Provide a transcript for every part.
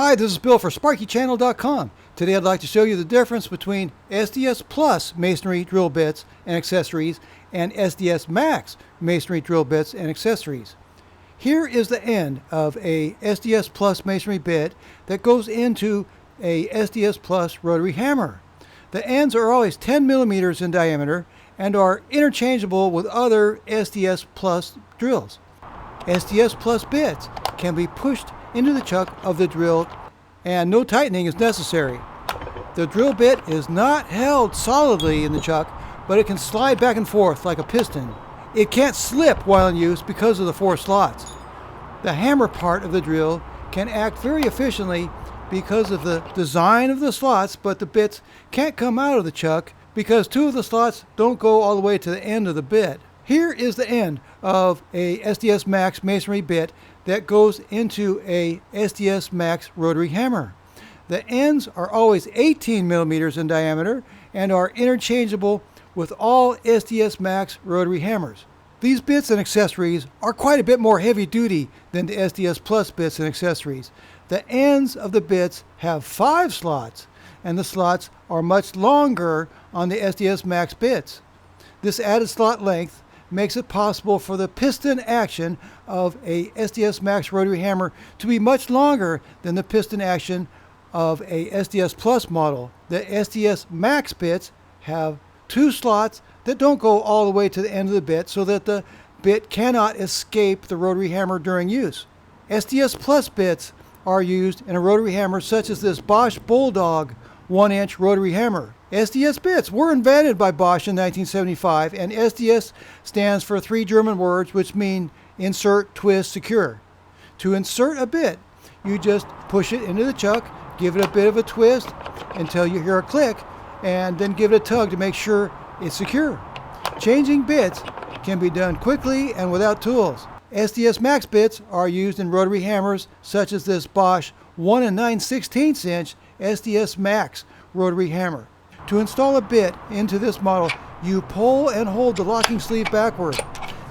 Hi, this is Bill for SparkyChannel.com. Today I'd like to show you the difference between SDS Plus masonry drill bits and accessories and SDS Max masonry drill bits and accessories. Here is the end of a SDS Plus masonry bit that goes into a SDS Plus rotary hammer. The ends are always 10 millimeters in diameter and are interchangeable with other SDS Plus drills. SDS Plus bits can be pushed into the chuck of the drill and no tightening is necessary. The drill bit is not held solidly in the chuck, but it can slide back and forth like a piston. It can't slip while in use because of the 4 slots. The hammer part of the drill can act very efficiently because of the design of the slots, but the bits can't come out of the chuck because 2 of the slots don't go all the way to the end of the bit. Here is the end of a SDS Max masonry bit that goes into a SDS Max rotary hammer. The ends are always 18 millimeters in diameter and are interchangeable with all SDS Max rotary hammers. These bits and accessories are quite a bit more heavy duty than the SDS Plus bits and accessories. The ends of the bits have 5 slots and the slots are much longer on the SDS Max bits. This added slot length makes it possible for the piston action of a SDS Max rotary hammer to be much longer than the piston action of a SDS Plus model. The SDS Max bits have 2 slots that don't go all the way to the end of the bit so that the bit cannot escape the rotary hammer during use. SDS Plus bits are used in a rotary hammer such as this Bosch Bulldog 1-inch rotary hammer. SDS bits were invented by Bosch in 1975, and SDS stands for 3 German words which mean insert, twist, secure. To insert a bit, you just push it into the chuck, give it a bit of a twist until you hear a click, and then give it a tug to make sure it's secure. Changing bits can be done quickly and without tools. SDS Max bits are used in rotary hammers such as this Bosch 1 9/16 inch SDS Max rotary hammer. To install a bit into this model, you pull and hold the locking sleeve backward.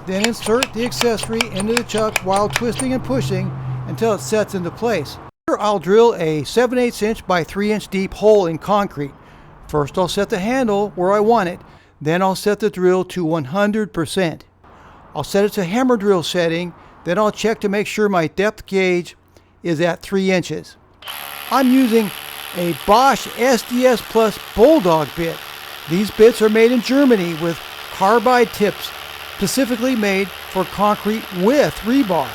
Then insert the accessory into the chuck while twisting and pushing until it sets into place. Here I'll drill a 7/8 inch by 3 inch deep hole in concrete. First I'll set the handle where I want it, then I'll set the drill to 100%. I'll set it to hammer drill setting, then I'll check to make sure my depth gauge is at 3 inches. I'm using a Bosch SDS Plus Bulldog bit. These bits are made in Germany with carbide tips specifically made for concrete with rebar.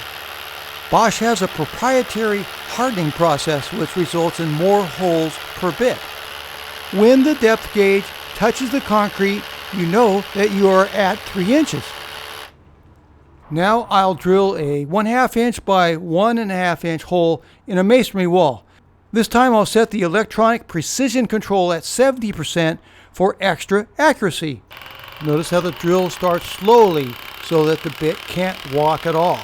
Bosch has a proprietary hardening process which results in more holes per bit. When the depth gauge touches the concrete, you know that you are at 3 inches. Now I'll drill a 1/2 inch by 1.5 inch hole in a masonry wall. This time I'll set the electronic precision control at 70% for extra accuracy. Notice how the drill starts slowly so that the bit can't walk at all.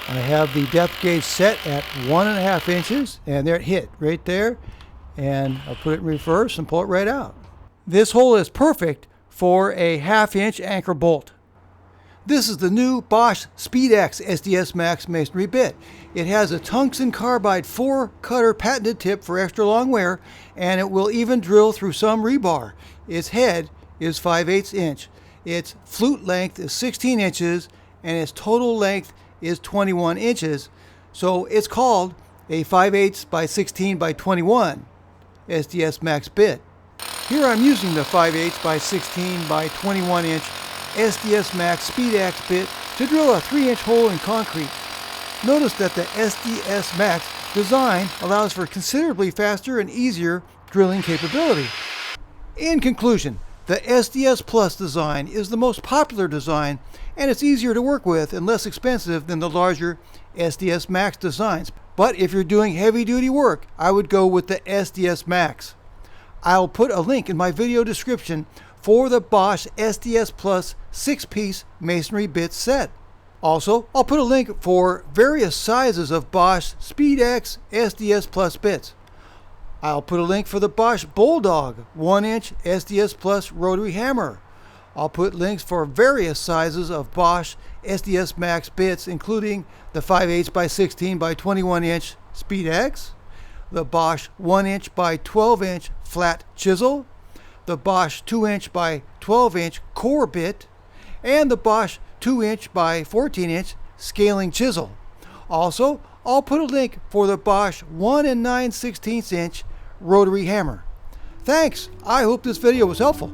I have the depth gauge set at 1.5 inches and there it hit right there, and I'll put it in reverse and pull it right out. This hole is perfect for a 1/2 inch anchor bolt. This is the new Bosch SpeedX SDS Max masonry bit. It has a tungsten carbide 4-cutter patented tip for extra long wear, and it will even drill through some rebar. Its head is 5/8 inch. Its flute length is 16 inches, and its total length is 21 inches. So it's called a 5/8 by 16 by 21 SDS Max bit. Here I'm using the 5/8 by 16 by 21 inch SDS Max SpeedX bit to drill a 3-inch hole in concrete. Notice that the SDS Max design allows for considerably faster and easier drilling capability. In conclusion, the SDS Plus design is the most popular design, and it's easier to work with and less expensive than the larger SDS Max designs. But if you're doing heavy-duty work, I would go with the SDS Max. I'll put a link in my video description for the Bosch SDS Plus 6-piece masonry bit set. Also, I'll put a link for various sizes of Bosch SpeedX SDS Plus bits. I'll put a link for the Bosch Bulldog 1-inch SDS Plus rotary hammer. I'll put links for various sizes of Bosch SDS Max bits, including the 5/8 by 16 by 21 inch SpeedX, the Bosch 1" by 12" flat chisel, the Bosch 2" by 12" core bit, and the Bosch 2" by 14" scaling chisel. Also, I'll put a link for the Bosch 1 9/16" rotary hammer. Thanks! I hope this video was helpful.